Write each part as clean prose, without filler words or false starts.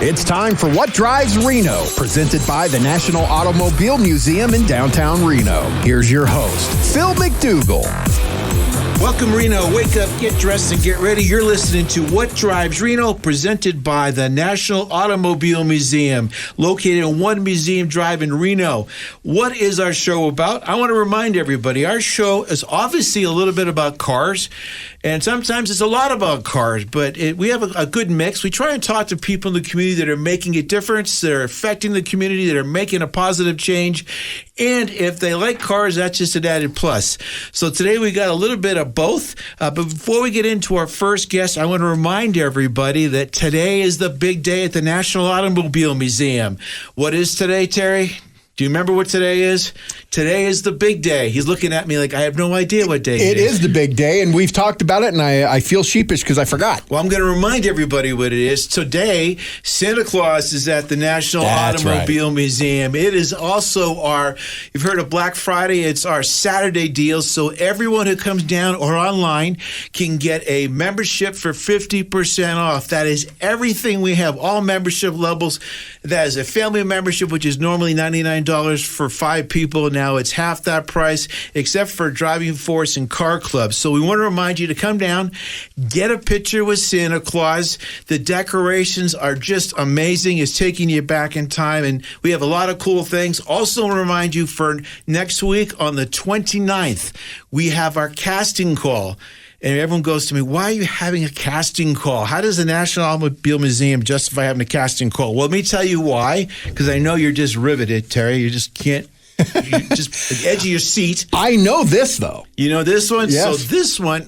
It's time for What Drives Reno, presented by the National Automobile Museum in downtown Reno. Here's your host, Phil MacDougall. Welcome, Reno. Wake up, get dressed, and get ready. You're listening to What Drives Reno, presented by the National Automobile Museum, located on One Museum Drive in Reno. What is our show about? I want to remind everybody, our show is obviously a little bit about cars, and sometimes it's a lot about cars, but we have a good mix. We try and talk to people in the community that are making a difference, that are affecting the community, that are making a positive change, and if they like cars, that's just an added plus. So today we got a little bit of both. But before we get into our first guest, I want to remind everybody that today is the big day at the National Automobile Museum. What is today, Terry? Do you remember what today is? Today is the big day. He's looking at me like I have no idea what day it is. It is the big day, and we've talked about it, and I feel sheepish because I forgot. Well, I'm going to remind everybody what it is. Today, Santa Claus is at the National Automobile Museum. It is also you've heard of Black Friday, it's our Saturday deal, so everyone who comes down or online can get a membership for 50% off. That is everything we have, all membership levels. That is a family membership, which is normally $99 for 5 people. Now it's half that price, except for Driving Force and Car Club. So we want to remind you to come down, get a picture with Santa Claus. The decorations are just amazing. It's taking you back in time, and we have a lot of cool things. Also remind you for next week on the 29th, we have our casting call. And everyone goes to me, why are you having a casting call? How does the National Automobile Museum justify having a casting call? Well, let me tell you why, because I know you're just riveted, Terry. You just can't, you're just at the edge of your seat. I know this, though. You know this one? Yes. So this one,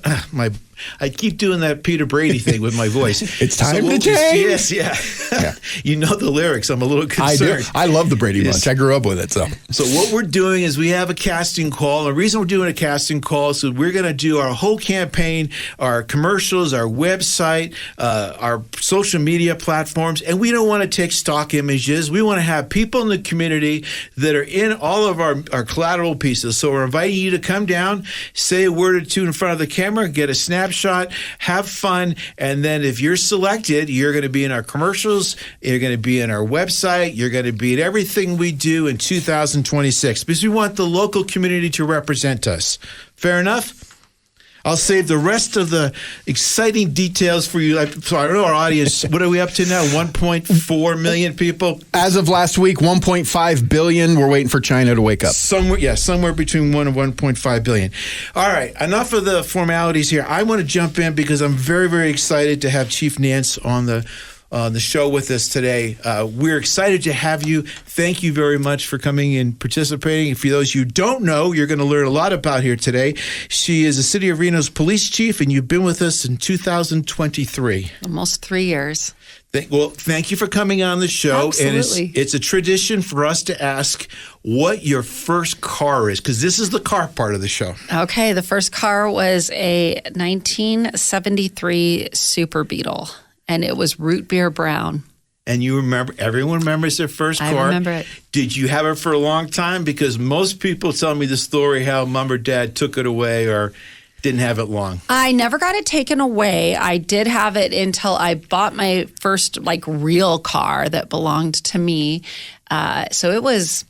I keep doing that Peter Brady thing with my voice. It's time to change. Yes, yeah. You know the lyrics. I'm a little concerned. I do. I love the Brady Bunch. I grew up with it. So what we're doing is we have a casting call. The reason we're doing a casting call is so we're going to do our whole campaign, our commercials, our website, our social media platforms, and we don't want to take stock images. We want to have people in the community that are in all of our collateral pieces. So we're inviting you to come down, say a word or two in front of the camera, get a snapshot, have fun, and then if you're selected, you're going to be in our commercials, you're going to be in our website, you're going to be in everything we do in 2026 because we want the local community to represent us. Fair enough? I'll save the rest of the exciting details for you. So I don't know our audience. What are we up to now? 1.4 million people? As of last week, 1.5 billion. We're waiting for China to wake up. Somewhere between 1 and 1.5 billion. All right, enough of the formalities here. I want to jump in because I'm very, very excited to have Chief Nance on the show with us today. We're excited to have you. Thank you very much for coming and participating. For those you don't know, you're going to learn a lot about here today. She is the City of Reno's police chief, and you've been with us in 2023. Almost 3 years. Thank you for coming on the show. Absolutely. And it's a tradition for us to ask what your first car is, because this is the car part of the show. Okay, the first car was a 1973 Super Beetle. And it was root beer brown. And you remember, everyone remembers their first car. I remember it. Did you have it for a long time? Because most people tell me the story how mom or dad took it away or didn't have it long. I never got it taken away. I did have it until I bought my first real car that belonged to me. So it was...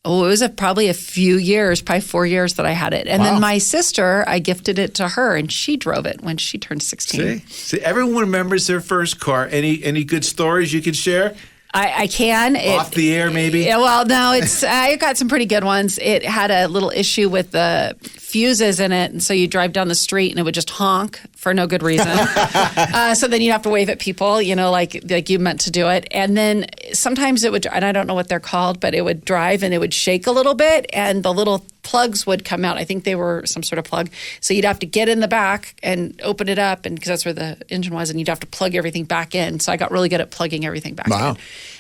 it was probably a few years, probably 4 years that I had it. And then my sister, I gifted it to her, and she drove it when she turned 16. See, everyone remembers their first car. Any good stories you could share? I can. Off the air, maybe? Yeah, well, no, I got some pretty good ones. It had a little issue with the fuses in it, and so you drive down the street, and it would just honk for no good reason. So then you'd have to wave at people, like you meant to do it. And then sometimes it would, and I don't know what they're called, but it would drive, and it would shake a little bit, and the little plugs would come out. I think they were some sort of plug. So you'd have to get in the back and open it up, and because that's where the engine was, and you'd have to plug everything back in. So I got really good at plugging everything back in.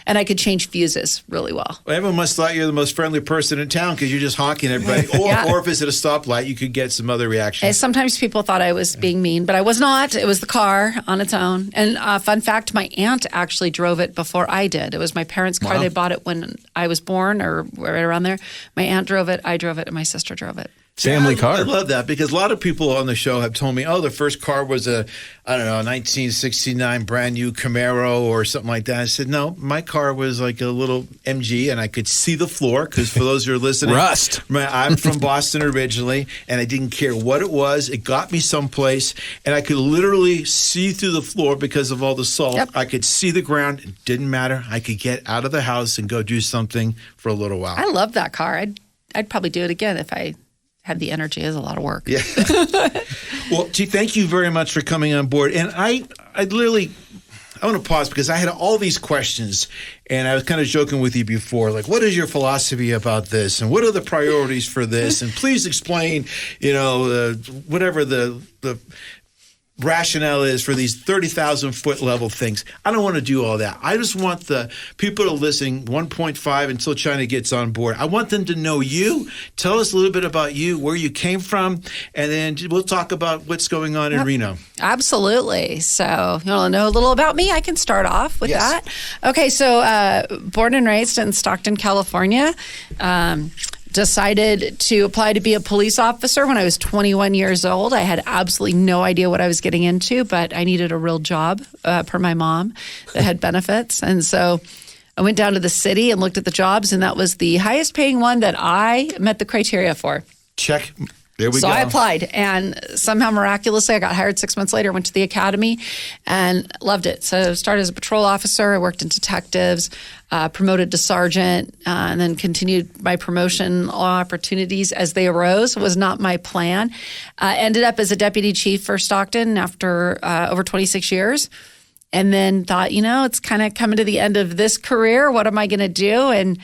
And I could change fuses really well. Everyone must have thought you're the most friendly person in town because you're just honking at everybody. Or if it's at a stoplight, you could get some other reaction. Sometimes people thought I was being mean, but I was not. It was the car on its own. And fun fact, my aunt actually drove it before I did. It was my parents' car. They bought it when I was born or right around there. My aunt drove it, I drove it, and my sister drove it. family car. I love that because a lot of people on the show have told me, oh, the first car was a 1969 brand new Camaro or something like that. I said, no, my car was like a little MG and I could see the floor because for those who are listening, Rust. I'm from Boston originally and I didn't care what it was. It got me someplace and I could literally see through the floor because of all the salt. Yep. I could see the ground. It didn't matter. I could get out of the house and go do something for a little while. I love that car. I'd probably do it again if I had the energy. It was a lot of work. Yeah. Well, gee, thank you very much for coming on board. And I want to pause because I had all these questions and I was kind of joking with you before, like, what is your philosophy about this? And what are the priorities for this? And please explain, whatever the rationale is for these 30,000 foot level things. I don't want to do all that. I just want the people to listen 1.5 until China gets on board. I want them to know you. Tell us a little bit about you, where you came from, and then we'll talk about what's going on in Reno. Absolutely. So you want to know a little about me? I can start off with that. Okay, so born and raised in Stockton, California. Decided to apply to be a police officer when I was 21 years old. I had absolutely no idea what I was getting into, but I needed a real job per my mom that had benefits. And so I went down to the city and looked at the jobs, and that was the highest paying one that I met the criteria for. Check. There we go. So I applied, and somehow miraculously I got hired 6 months later, went to the academy, and loved it. So started as a patrol officer. I worked in detectives, promoted to sergeant, and then continued my promotion opportunities as they arose. It was not my plan. Ended up as a deputy chief for Stockton after over 26 years. And then thought, it's kind of coming to the end of this career. What am I going to do? And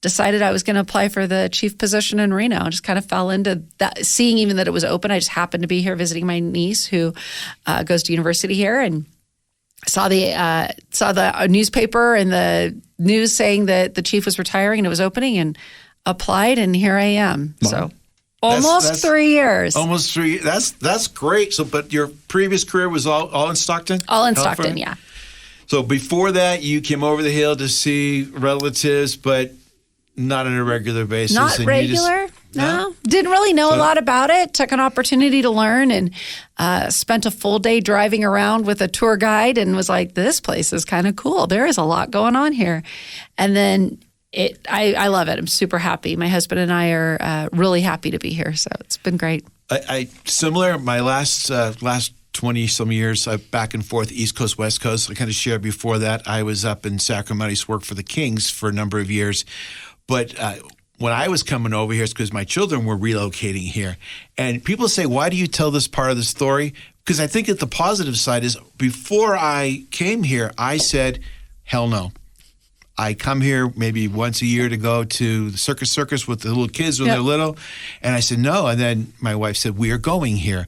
decided I was going to apply for the chief position in Reno. I just kind of fell into that, seeing even that it was open. I just happened to be here visiting my niece who goes to university here, and saw the newspaper and the news saying that the chief was retiring and it was opening, and applied, and here I am. Wow. So almost 3 years. Almost 3 years. That's great. So, but your previous career was all in Stockton? All in Stockton, yeah. So before that, you came over the hill to see relatives, but not on a regular basis. Not regular, no. Didn't really know a lot about it. Took an opportunity to learn, and spent a full day driving around with a tour guide, and was like, this place is kind of cool. There is a lot going on here. And then I love it. I'm super happy. My husband and I are really happy to be here. So it's been great. Similar, my last 20-some years, back and forth, East Coast, West Coast. I kind of shared before that. I was up in Sacramento. I used to work for the Kings for a number of years. But when I was coming over here, it's because my children were relocating here. And people say, why do you tell this part of the story? Because I think that the positive side is before I came here, I said, hell no. I come here maybe once a year to go to the circus with the little kids when they're little. And I said, no. And then my wife said, we are going here.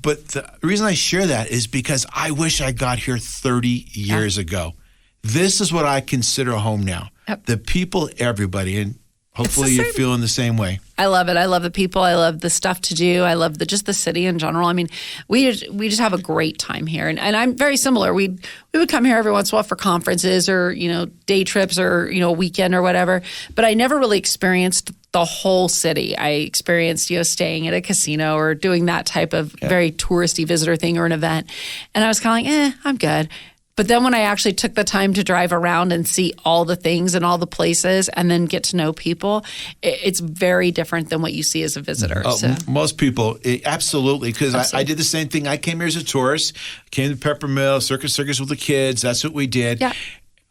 But the reason I share that is because I wish I got here 30 years ago. This is what I consider home now. Yep. The people, everybody, and hopefully you're feeling the same way. I love it. I love the people. I love the stuff to do. I love just the city in general. I mean, we just have a great time here, and I'm very similar. We would come here every once in a while for conferences or day trips or a weekend or whatever. But I never really experienced the whole city. I experienced staying at a casino or doing that type of very touristy visitor thing or an event, and I was kind of like, I'm good. But then when I actually took the time to drive around and see all the things and all the places and then get to know people, it's very different than what you see as a visitor. Most people, absolutely, because I did the same thing. I came here as a tourist, came to Peppermill, circus with the kids. That's what we did. Yeah.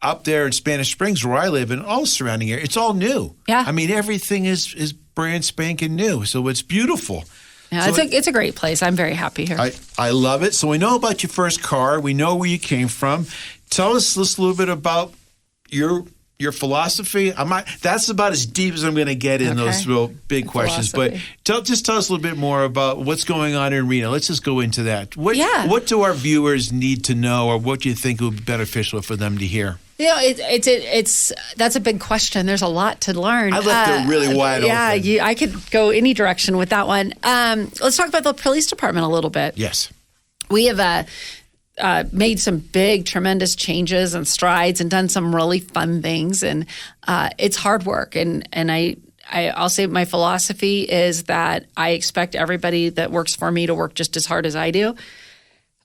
Up there in Spanish Springs where I live and all the surrounding area, it's all new. Yeah. I mean, everything is brand spanking new, so it's beautiful. Yeah, so it's a great place. I'm very happy here. I love it. So we know about your first car. We know where you came from. Tell us just a little bit about your philosophy. That's about as deep as I'm going to get in those real big questions. But just tell us a little bit more about what's going on in Reno. Let's just go into that. What do our viewers need to know, or what do you think would be beneficial for them to hear? That's a big question. There's a lot to learn. I left it really wide open. Yeah, I could go any direction with that one. Let's talk about the police department a little bit. Yes. We have made some big, tremendous changes and strides and done some really fun things. And it's hard work. And I I'll say my philosophy is that I expect everybody that works for me to work just as hard as I do.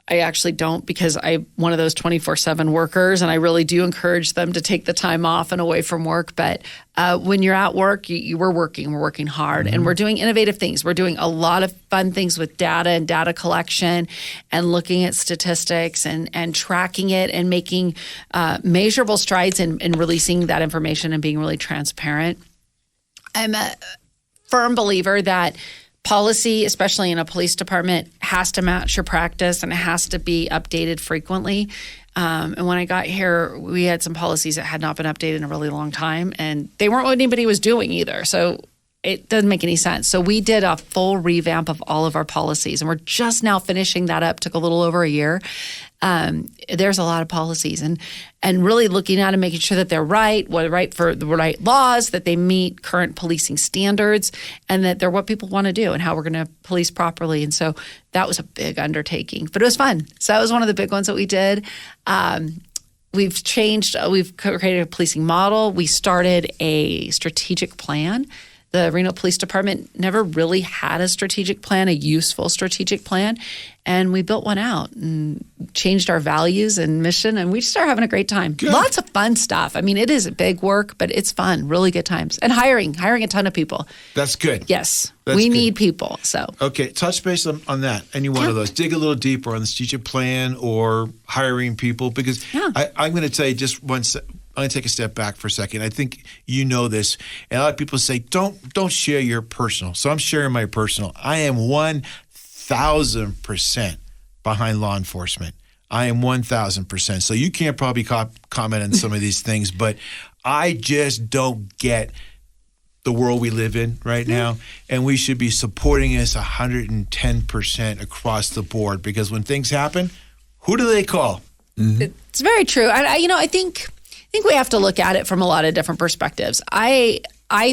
I actually don't, because I'm one of those 24/7 workers, and I really do encourage them to take the time off and away from work. But when you're at work, we're working hard, and we're doing innovative things. We're doing a lot of fun things with data and data collection and looking at statistics and tracking it and making measurable strides in releasing that information and being really transparent. I'm a firm believer that policy, especially in a police department, has to match your practice and it has to be updated frequently. And when I got here, we had some policies that had not been updated in a really long time, and they weren't what anybody was doing either. So it doesn't make any sense. So we did a full revamp of all of our policies, and we're just now finishing that up. Took a little over a year. There's a lot of policies, and really looking at them, making sure that they're right, right for the right laws, that they meet current policing standards, and that they're what people want to do and how we're going to police properly. And so that was a big undertaking, but it was fun. So that was one of the big ones that we did. We've created a policing model. We started a strategic plan. The Reno Police Department never really had a strategic plan, a useful strategic plan, and we built one out and changed our values and mission, and we just started having a great time. Good. Lots of fun stuff. I mean, it is big work, but it's fun, really good times. And hiring a ton of people. That's good. Yes, we need people. So okay, touch base on that. Any one of those. Dig a little deeper on the strategic plan or hiring people, because I'm going to tell you just once. I'm going to take a step back for a second. I think you know this. And a lot of people say, don't share your personal. So I'm sharing my personal. I am 1,000% behind law enforcement. I am 1,000%. So you can't probably comment on some of these things, but I just don't get the world we live in right now. And we should be supporting us 110% across the board, because when things happen, who do they call? Mm-hmm. It's very true. I think we have to look at it from a lot of different perspectives. I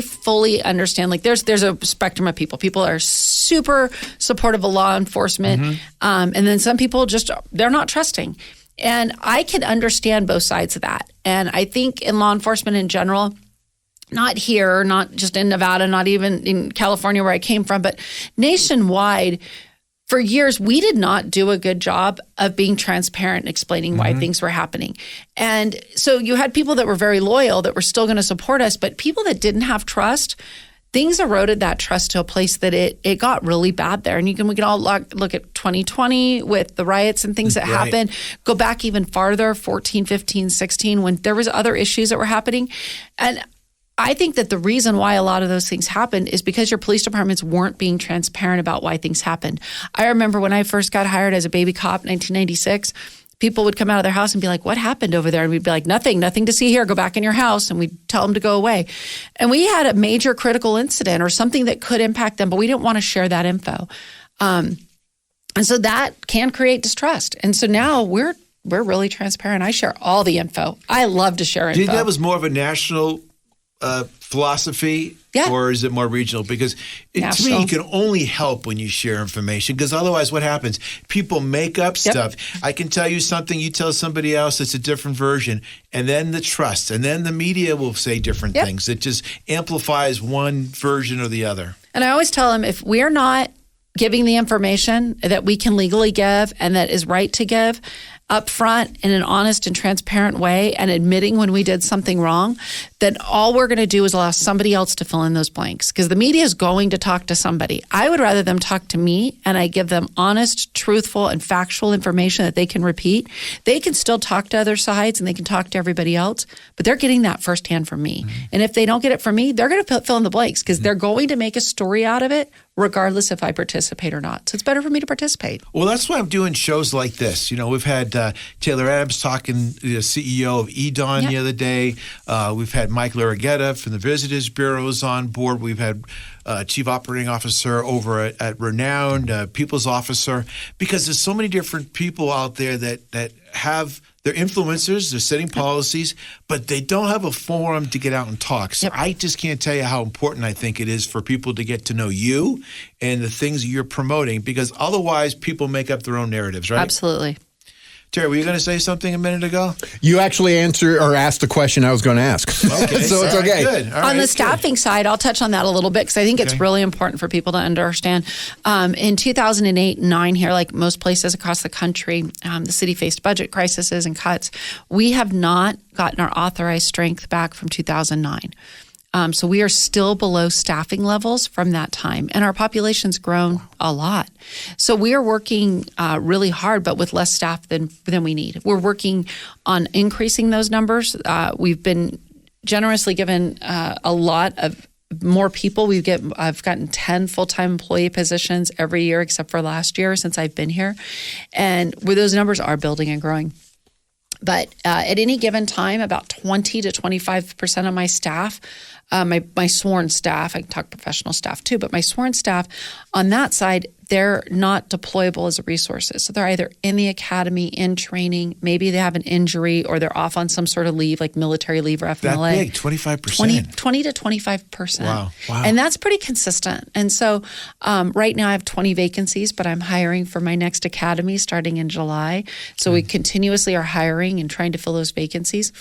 fully understand, like there's a spectrum of people. People are super supportive of law enforcement. And then some people they're not trusting. And I can understand both sides of that. And I think in law enforcement in general, not here, not just in Nevada, not even in California where I came from, but nationwide, for years, we did not do a good job of being transparent and explaining why things were happening. And so you had people that were very loyal that were still going to support us, but people that didn't have trust, things eroded that trust to a place that it got really bad there. And we can all look at 2020 with the riots and things that happened. Go back even farther, 14, 15, 16, when there was other issues that were happening. And I think that the reason why a lot of those things happened is because your police departments weren't being transparent about why things happened. I remember when I first got hired as a baby cop in 1996, people would come out of their house and be like, what happened over there? And we'd be like, nothing to see here. Go back in your house. And we'd tell them to go away. And we had a major critical incident or something that could impact them, but we didn't want to share that info. And so that can create distrust. And so now we're really transparent. I share all the info. I love to share info. Do you think that was more of a national philosophy, or is it more regional? Because to me, you can only help when you share information, because otherwise what happens? People make up stuff. I can tell you something, you tell somebody else, it's a different version, and then the trust, and then the media will say different things. It just amplifies one version or the other. And I always tell them, if we're not giving the information that we can legally give and that is right to give up front in an honest and transparent way, and admitting when we did something wrong, then all we're going to do is allow somebody else to fill in those blanks, because the media is going to talk to somebody. I would rather them talk to me and I give them honest, truthful, and factual information that they can repeat. They can still talk to other sides and they can talk to everybody else, but they're getting that firsthand from me. And if they don't get it from me, they're going to fill in the blanks, because they're going to make a story out of it regardless if I participate or not. So it's better for me to participate. Well, that's why I'm doing shows like this. You know, we've had Taylor Adams talking, the CEO of EDON the other day. We've had Mike Larraguetta from the Visitors Bureaus on board. We've had Chief Operating Officer over at Renowned, People's Officer, because there's so many different people out there that have, they're influencers, they're setting policies, but they don't have a forum to get out and talk. So I just can't tell you how important I think it is for people to get to know you and the things you're promoting, because otherwise people make up their own narratives, right? Absolutely. Terry, were you going to say something a minute ago? You actually answered or asked the question I was going to ask. Okay. So it's okay. Good. On the staffing side, I'll touch on that a little bit because I think it's really important for people to understand. In 2008 and 9 here, like most places across the country, the city faced budget crises and cuts. We have not gotten our authorized strength back from 2009. So we are still below staffing levels from that time, and our population's grown a lot. So we are working really hard, but with less staff than we need. We're working on increasing those numbers. We've been generously given a lot of more people. I've gotten 10 full-time employee positions every year except for last year since I've been here, and where those numbers are building and growing. But at any given time, about 20 to 25% of my staff, my sworn staff, I can talk professional staff too, but my sworn staff on that side, they're not deployable as resources. So they're either in the academy, in training, maybe they have an injury or they're off on some sort of leave, like military leave or FMLA. That big, 25%? 20 to 25%. Wow. And that's pretty consistent. And so right now I have 20 vacancies, but I'm hiring for my next academy starting in July. So we continuously are hiring and trying to fill those vacancies.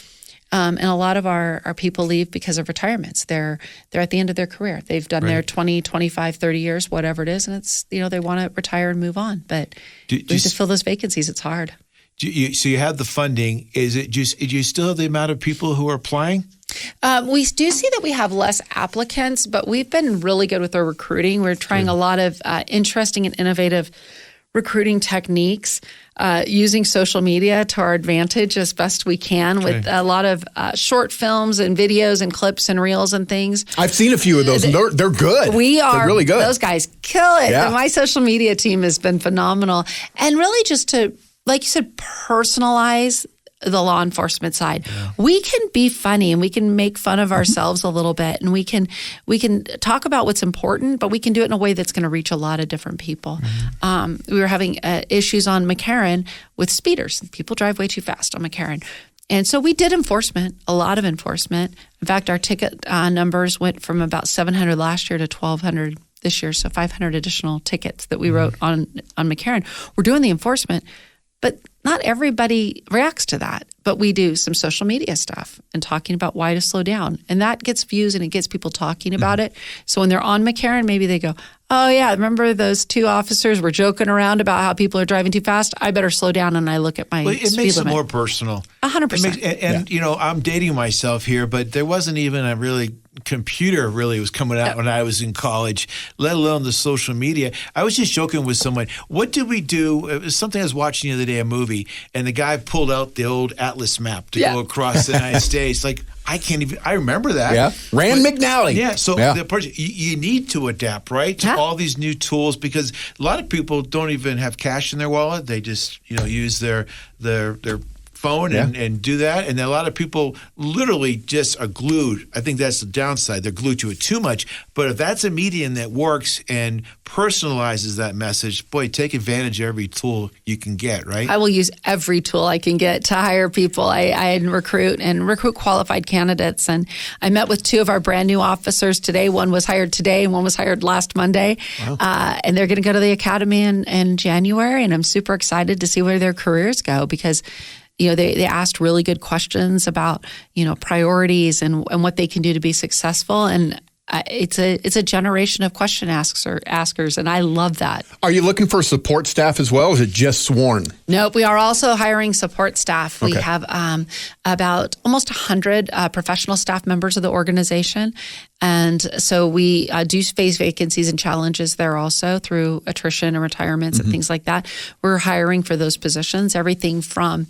And a lot of our people leave because of retirements. They're at the end of their career. They've done their 20, 25, 30 years, whatever it is, and it's they want to retire and move on. But we have to fill those vacancies. It's hard. So you have the funding. Do you still have the amount of people who are applying? We do see that we have less applicants, but we've been really good with our recruiting. We're trying a lot of interesting and innovative recruiting techniques, using social media to our advantage as best we can with a lot of short films and videos and clips and reels and things. I've seen a few of those, and they're good. They're really good. Those guys kill it. Yeah. And my social media team has been phenomenal. And really just to, like you said, personalize the law enforcement side. Yeah. We can be funny and we can make fun of ourselves a little bit, and we can talk about what's important, but we can do it in a way that's going to reach a lot of different people. Mm-hmm. We were having issues on McCarran with speeders. People drive way too fast on McCarran. And so we did enforcement, a lot of enforcement. In fact, our ticket numbers went from about 700 last year to 1,200 this year, so 500 additional tickets that we wrote on McCarran. We're doing the enforcement, but not everybody reacts to that. But we do some social media stuff and talking about why to slow down. And that gets views and it gets people talking about it. So when they're on McCarran, maybe they go, oh, yeah, remember those two officers were joking around about how people are driving too fast? I better slow down, and I look at my speed limit. It makes it more personal. 100%. I'm dating myself here, but there wasn't even a really computer really was coming out when I was in college, let alone the social media. I was just joking with someone. What did we do? It was something I was watching the other day, a movie, and the guy pulled out the old Atlas map to go across the United States. Like, I remember that. Yeah. Rand McNally. Yeah. So the person, you need to adapt, right, to all these new tools, because a lot of people don't even have cash in their wallet. They just, use their phone and do that. And a lot of people literally just are glued. I think that's the downside. They're glued to it too much. But if that's a medium that works and personalizes that message, boy, take advantage of every tool you can get, right? I will use every tool I can get to hire people. I recruit qualified candidates. And I met with two of our brand new officers today. One was hired today and one was hired last Monday. Wow. And they're going to go to the academy in January. And I'm super excited to see where their careers go, because they asked really good questions about, priorities and what they can do to be successful. And it's a generation of question askers, and I love that. Are you looking for support staff as well, or is it just sworn? Nope, we are also hiring support staff. We have about almost 100 professional staff members of the organization. And so we do face vacancies and challenges there also through attrition and retirements and things like that. We're hiring for those positions, everything from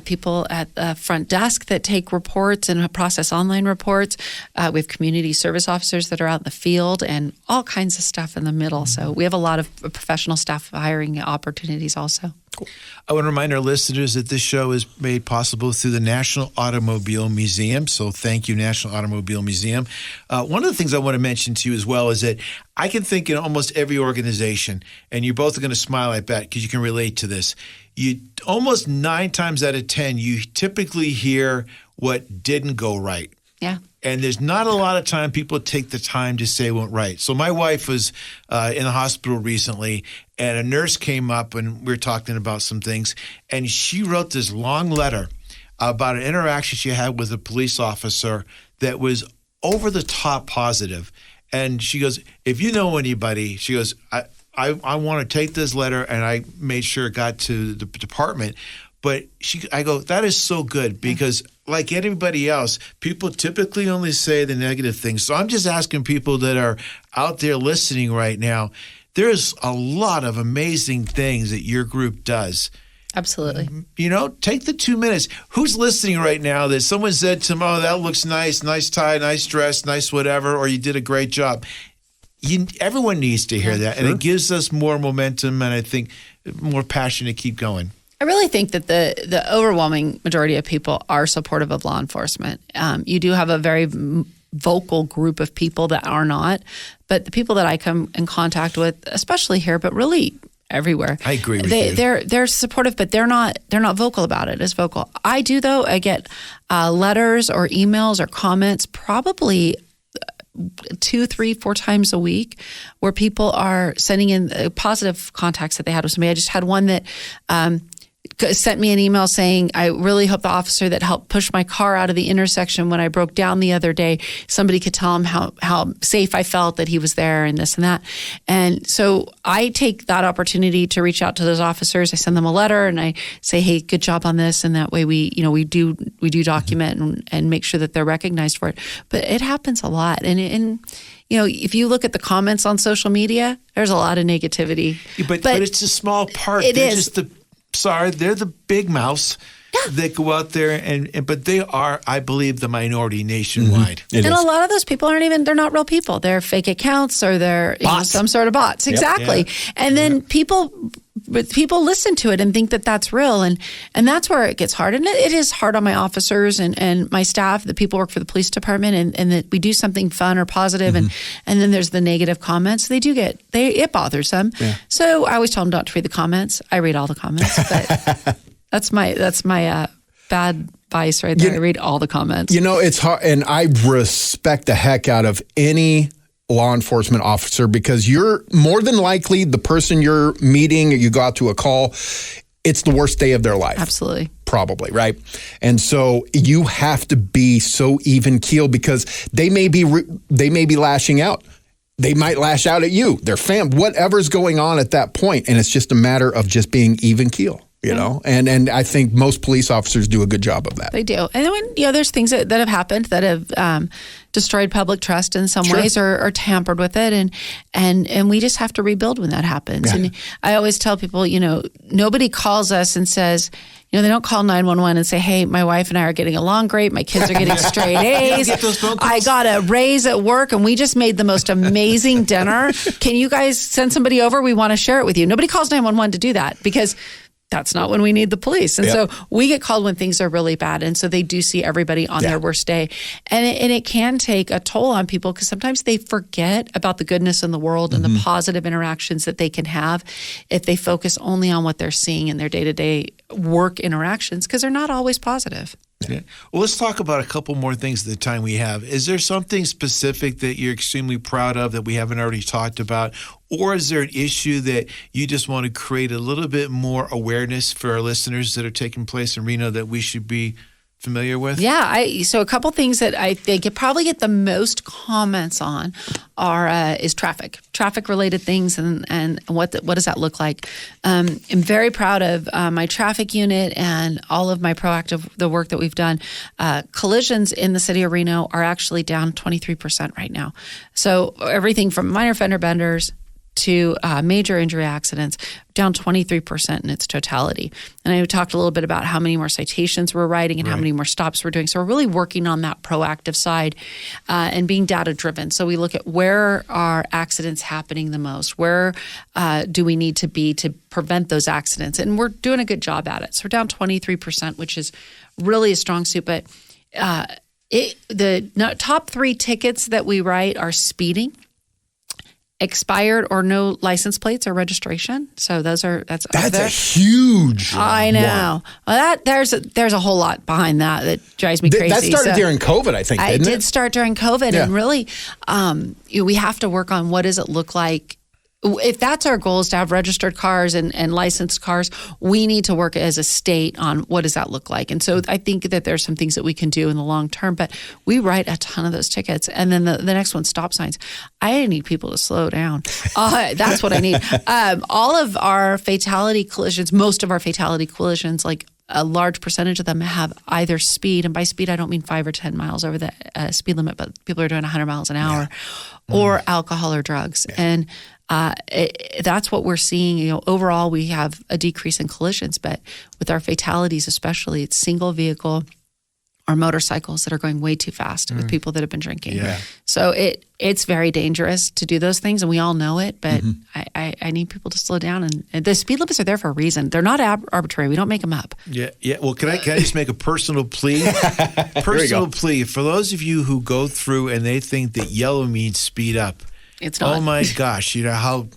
people at the front desk that take reports and process online reports. We have community service officers that are out in the field, and all kinds of stuff in the middle. So we have a lot of professional staff hiring opportunities also. Cool. I want to remind our listeners that this show is made possible through the National Automobile Museum. So thank you, National Automobile Museum. One of the things I want to mention to you as well is that I can think in almost every organization, and you both are going to smile, I bet, because you can relate to this. You almost 9 times out of 10, you typically hear what didn't go right. Yeah. And there's not a lot of time people take the time to say what right. So my wife was in the hospital recently, and a nurse came up, and we were talking about some things, and she wrote this long letter about an interaction she had with a police officer that was over the top positive. And she goes, if you know anybody, she goes, I want to take this letter, and I made sure it got to the department. But I go, that is so good, because like anybody else, people typically only say the negative things. So I'm just asking people that are out there listening right now, there's a lot of amazing things that your group does. Absolutely. You know, take the 2 minutes. Who's listening right now that someone said to them, oh, that looks nice tie, nice dress, nice whatever, or you did a great job. Everyone needs to hear that, and it gives us more momentum and I think more passion to keep going. I really think that the overwhelming majority of people are supportive of law enforcement. You do have a very vocal group of people that are not, but the people that I come in contact with, especially here, but really everywhere, I agree with you. They're supportive, but they're not vocal about it as vocal. I do, though. I get letters or emails or comments probably 2, 3, 4 times a week where people are sending in positive contacts that they had with somebody. I just had one that sent me an email saying, I really hope the officer that helped push my car out of the intersection when I broke down the other day, somebody could tell him how safe I felt that he was there and this and that. And so I take that opportunity to reach out to those officers. I send them a letter and I say, hey, good job on this. And that way we do document and make sure that they're recognized for it. But it happens a lot. And you know, if you look at the comments on social media, there's a lot of negativity. But it's a small part. They're the big mouths that go out there, but they are, I believe, the minority nationwide. And a lot of those people they're not real people. They're fake accounts or they're some sort of bots. Exactly. Yep. Yeah. And then people listen to it and think that that's real. And that's where it gets hard. And it is hard on my officers and my staff, the people who work for the police department, and that we do something fun or positive, and then there's the negative comments. It bothers them. Yeah. So I always tell them not to read the comments. I read all the comments, but that's my bad vice right there. I read all the comments. You know, it's hard, and I respect the heck out of any law enforcement officer, because you're more than likely the person you're meeting, or you go out to a call, it's the worst day of their life. Absolutely. Probably, right? And so you have to be so even keel, because they may be lashing out. They might lash out at you, their fam, whatever's going on at that point. And it's just a matter of just being even keel. You know, and I think most police officers do a good job of that. They do. And when, there's things that have happened that have destroyed public trust in some ways or tampered with it. And we just have to rebuild when that happens. Yeah. And I always tell people, nobody calls us and says, they don't call 911 and say, hey, my wife and I are getting along great. My kids are getting straight A's. I got a raise at work and we just made the most amazing dinner. Can you guys send somebody over? We want to share it with you. Nobody calls 911 to do that, because that's not when we need the police. And so we get called when things are really bad. And so they do see everybody on their worst day. And it can take a toll on people, because sometimes they forget about the goodness in the world and the positive interactions that they can have if they focus only on what they're seeing in their day-to-day work interactions, because they're not always positive. Yeah. Well, let's talk about a couple more things at the time we have. Is there something specific that you're extremely proud of that we haven't already talked about? Or is there an issue that you just want to create a little bit more awareness for our listeners that are taking place in Reno that we should be familiar with? Yeah. So a couple things that I think you probably get the most comments on is traffic related things, and what does that look like? I'm very proud of my traffic unit and all of my the work that we've done. Collisions in the city of Reno are actually down 23% right now. So everything from minor fender benders to major injury accidents, down 23% in its totality. And I talked a little bit about how many more citations we're writing and how many more stops we're doing. So we're really working on that proactive side and being data-driven. So we look at where are accidents happening the most? Where do we need to be to prevent those accidents? And we're doing a good job at it. So we're down 23%, which is really a strong suit. But the top 3 tickets that we write are speeding, expired or no license plates or registration. So that's a huge I know. Well, there's a whole lot behind that drives me crazy. That started during COVID, I think, didn't it? It did start during COVID. And really, we have to work on what does it look like. If that's our goal, is to have registered cars and licensed cars, we need to work as a state on what does that look like. And so I think that there's some things that we can do in the long term, but we write a ton of those tickets. And then the next one, stop signs. I need people to slow down. That's what I need. All of our fatality collisions, most of our fatality collisions, like a large percentage of them have either speed, and by speed I don't mean 5 or 10 miles over the speed limit, but people are doing 100 miles an hour, or alcohol or drugs. And that's what we're seeing. Overall, we have a decrease in collisions, but with our fatalities, especially, it's single vehicle or motorcycles that are going way too fast with people that have been drinking. Yeah. So it's very dangerous to do those things, and we all know it. But I need people to slow down, and the speed limits are there for a reason. They're not arbitrary. We don't make them up. Yeah. Well, can I just make a personal plea? Personal plea for those of you who go through and they think that yellow means speed up. It's not. Oh my gosh! You know how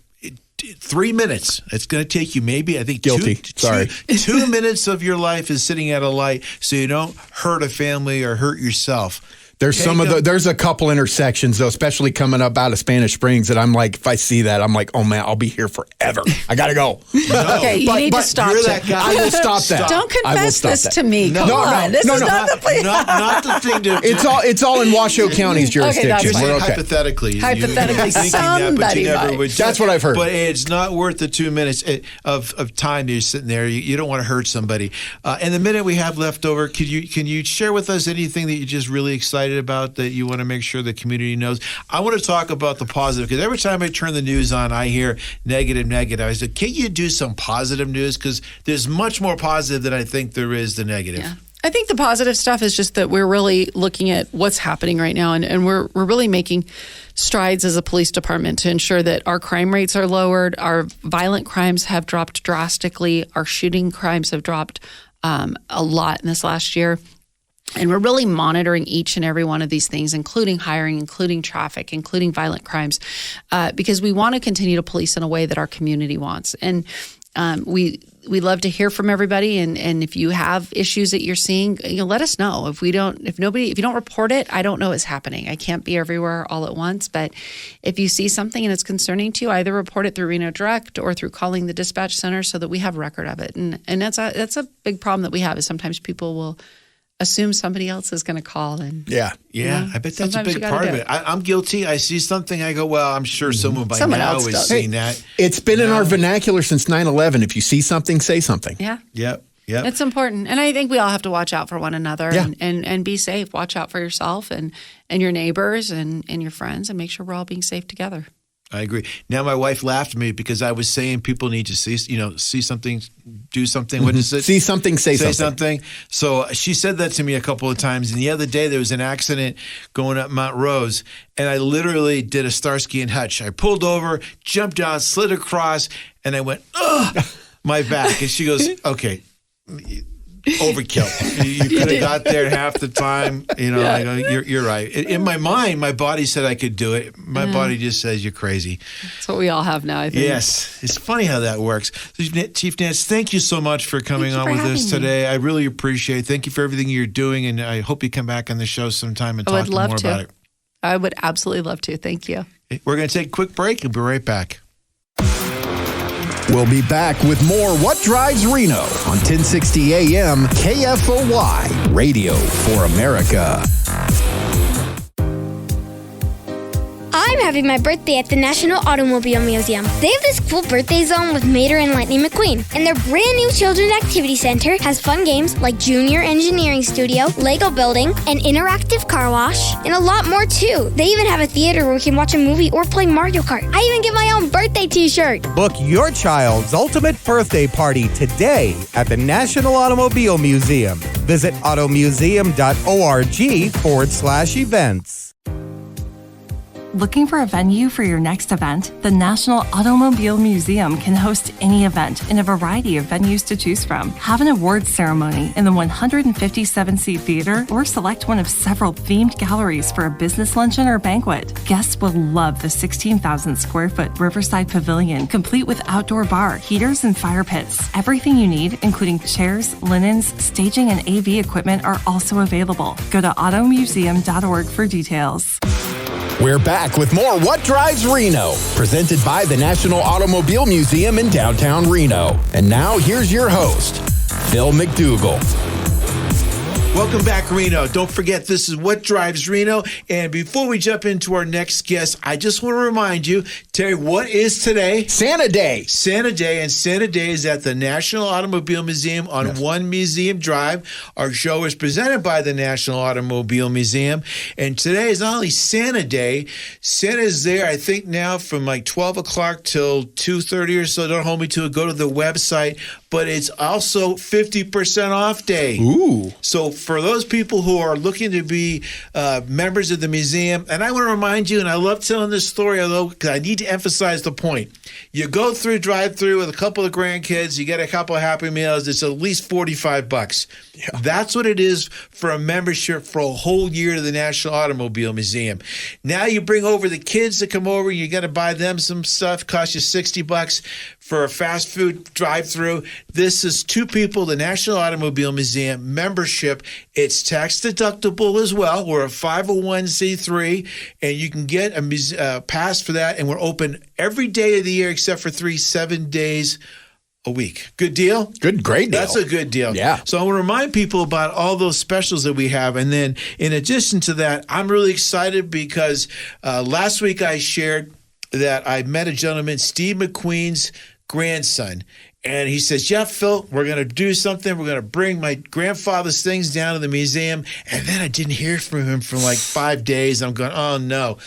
3 minutes. It's going to take you maybe, I think, guilty. Sorry, 2 minutes of your life is sitting at a light, so you don't hurt a family or hurt yourself. There's a couple intersections though, especially coming up out of Spanish Springs, that I'm like, if I see that, I'm like, oh man, I'll be here forever. I gotta go. Okay, you need to stop. You're that guy. I will stop that. Don't confess this to me. Come on, this is not the plea. Not the thing to. It's all in Washoe County's jurisdiction. We're okay. Hypothetically, somebody might. That's what I've heard. But it's not worth the 2 minutes of time you're sitting there. You don't want to hurt somebody. And the minute we have left over, can you share with us anything that you're just really excited about that you want to make sure the community knows? I want to talk about the positive, because every time I turn the news on, I hear negative. I said, can you do some positive news? Because there's much more positive than I think there is the negative. Yeah. I think the positive stuff is just that we're really looking at what's happening right now, and we're really making strides as a police department to ensure that our crime rates are lowered, our violent crimes have dropped drastically, our shooting crimes have dropped a lot in this last year. And we're really monitoring each and every one of these things, including hiring, including traffic, including violent crimes, because we want to continue to police in a way that our community wants. And we love to hear from everybody. And if you have issues that you're seeing, let us know. If you don't report it, I don't know what's happening. I can't be everywhere all at once. But if you see something and it's concerning to you, either report it through Reno Direct or through calling the dispatch center so that we have record of it. And that's a big problem that we have, is sometimes people will assume somebody else is going to call. And I bet that's a big part of it. I'm guilty. I see something, I go, well, I'm sure someone now has seen that. It's been in our vernacular since 9/11. If you see something, say something. Yeah. Yep. It's important. And I think we all have to watch out for one another and be safe. Watch out for yourself and your neighbors and your friends, and make sure we're all being safe together. I agree. Now my wife laughed at me because I was saying people need to see something, do something. What is it? See something, say something. So she said that to me a couple of times. And the other day there was an accident going up Mount Rose, and I literally did a Starsky and Hutch. I pulled over, jumped down, slid across, and I went, ugh, my back. And she goes, okay, overkill. You could have got there half the time. I go, you're right. In my mind, my body said I could do it. My body just says you're crazy. That's what we all have now, I think. Yes. It's funny how that works. So, Chief Nance, thank you so much for coming on with us today. I really appreciate it. Thank you for everything you're doing, and I hope you come back on the show sometime and talk more about it. I would absolutely love to. Thank you. We're going to take a quick break and be right back. We'll be back with more What Drives Reno on 1060 AM KFOY, Radio for America. I'm having my birthday at the National Automobile Museum. They have this cool birthday zone with Mater and Lightning McQueen. And their brand new Children's Activity Center has fun games like Junior Engineering Studio, Lego Building, an interactive car wash, and a lot more too. They even have a theater where we can watch a movie or play Mario Kart. I even get my own birthday t-shirt. Book your child's ultimate birthday party today at the National Automobile Museum. Visit automuseum.org/events. Looking for a venue for your next event? The National Automobile Museum can host any event in a variety of venues to choose from. Have an awards ceremony in the 157-seat theater or select one of several themed galleries for a business luncheon or banquet. Guests will love the 16,000 square foot Riverside Pavilion, complete with outdoor bar, heaters, and fire pits. Everything you need, including chairs, linens, staging, and AV equipment, are also available. Go to automuseum.org for details. We're back with more What Drives Reno, presented by the National Automobile Museum in downtown Reno. And now here's your host, Phil MacDougall. Welcome back, Reno. Don't forget, this is What Drives Reno. And before we jump into our next guest, I just want to remind you, Terry, what is today? Santa Day. Santa Day. And Santa Day is at the National Automobile Museum on One Museum Drive. Our show is presented by the National Automobile Museum. And today is not only Santa Day, Santa is there, I think, now from like 12 o'clock till 2:30 or so. Don't hold me to it. Go to the website. But it's also 50% off day. Ooh. So for those people who are looking to be members of the museum, and I want to remind you, and I love telling this story, although because I need to emphasize the point. You go through drive-through with a couple of grandkids, you get a couple of Happy Meals, it's at least $45. Yeah. That's what it is for a membership for a whole year to the National Automobile Museum. Now you bring over the kids that come over, you got to buy them some stuff, costs you $60 for a fast food drive-through. This is two people, the National Automobile Museum membership. It's tax deductible as well. We're a 501c3, and you can get a pass for that. And we're open every day of the year except for 7 days a week. Good deal? Great deal. That's a good deal. Yeah. So I want to remind people about all those specials that we have. And then in addition to that, I'm really excited because last week I shared that I met a gentleman, Steve McQueen's grandson. And he says, yeah, Phil, we're going to do something. We're going to bring my grandfather's things down to the museum. And then I didn't hear from him for like 5 days. I'm going, oh, no.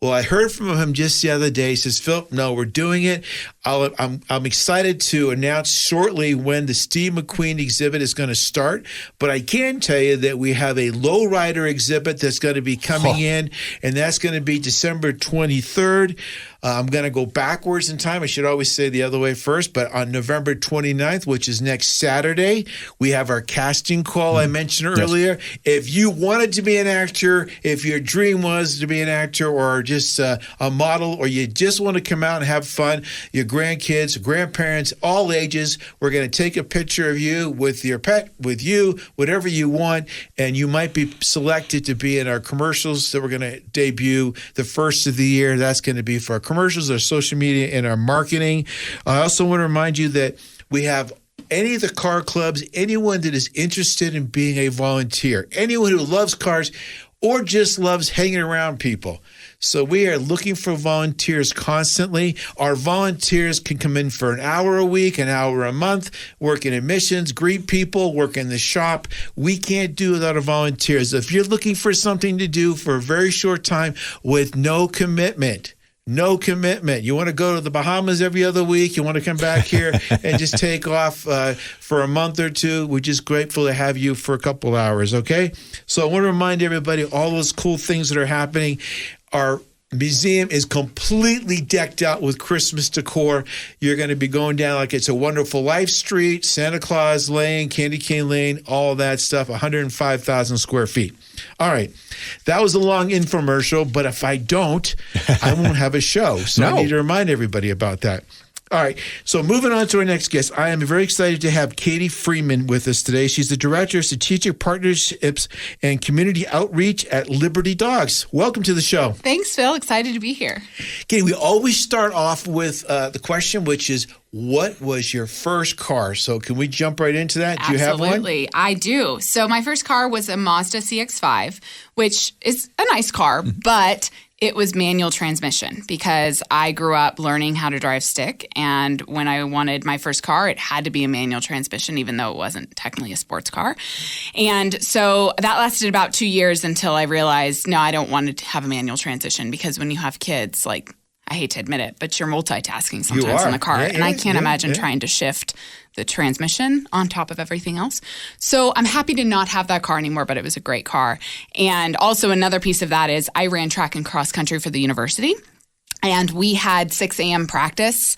Well, I heard from him just the other day. He says, Phil, no, we're doing it. I'm excited to announce shortly when the Steve McQueen exhibit is going to start. But I can tell you that we have a lowrider exhibit that's going to be coming in, and that's going to be December 23rd. I'm going to go backwards in time. I should always say the other way first. But on November 29th, which is next Saturday, we have our casting call I mentioned earlier. Yes. If you wanted to be an actor, if your dream was to be an actor or just a model, or you just want to come out and have fun, your grandkids, grandparents, all ages, we're going to take a picture of you with your pet, with you, whatever you want, and you might be selected to be in our commercials that we're going to debut the first of the year. That's going to be for our commercials, our social media, and our marketing. I also want to remind you that we have any of the car clubs, anyone that is interested in being a volunteer, anyone who loves cars or just loves hanging around people. So we are looking for volunteers constantly. Our volunteers can come in for an hour a week, an hour a month, work in admissions, greet people, work in the shop. We can't do without our volunteers. If you're looking for something to do for a very short time with no commitment, you want to go to the Bahamas every other week, you want to come back here and just take off for a month or two, we're just grateful to have you for a couple hours, okay? So I want to remind everybody all those cool things that are happening. Our museum is completely decked out with Christmas decor. You're going to be going down like It's a Wonderful Life Street, Santa Claus Lane, Candy Cane Lane, all that stuff, 105,000 square feet. All right. That was a long infomercial, but if I don't, I won't have a show. So I need to remind everybody about that. All right, so moving on to our next guest. I am very excited to have Katie Freeman with us today. She's the Director of Strategic Partnerships and Community Outreach at Liberty Dogs. Welcome to the show. Thanks, Phil. Excited to be here. Katie, we always start off with the question, which is, what was your first car? So can we jump right into that? Do you have one? Absolutely, I do. So my first car was a Mazda CX-5, which is a nice car, but it was manual transmission because I grew up learning how to drive stick. And when I wanted my first car, it had to be a manual transmission, even though it wasn't technically a sports car. And so that lasted about 2 years until I realized, no, I don't want to have a manual transmission because when you have kids, like, I hate to admit it, but you're multitasking sometimes are. in the car. Yeah, and I can't imagine yeah. trying to shift the transmission on top of everything else. So I'm happy to not have that car anymore, but it was a great car. And also another piece of that is I ran track and cross country for the university. And we had 6 a.m. practice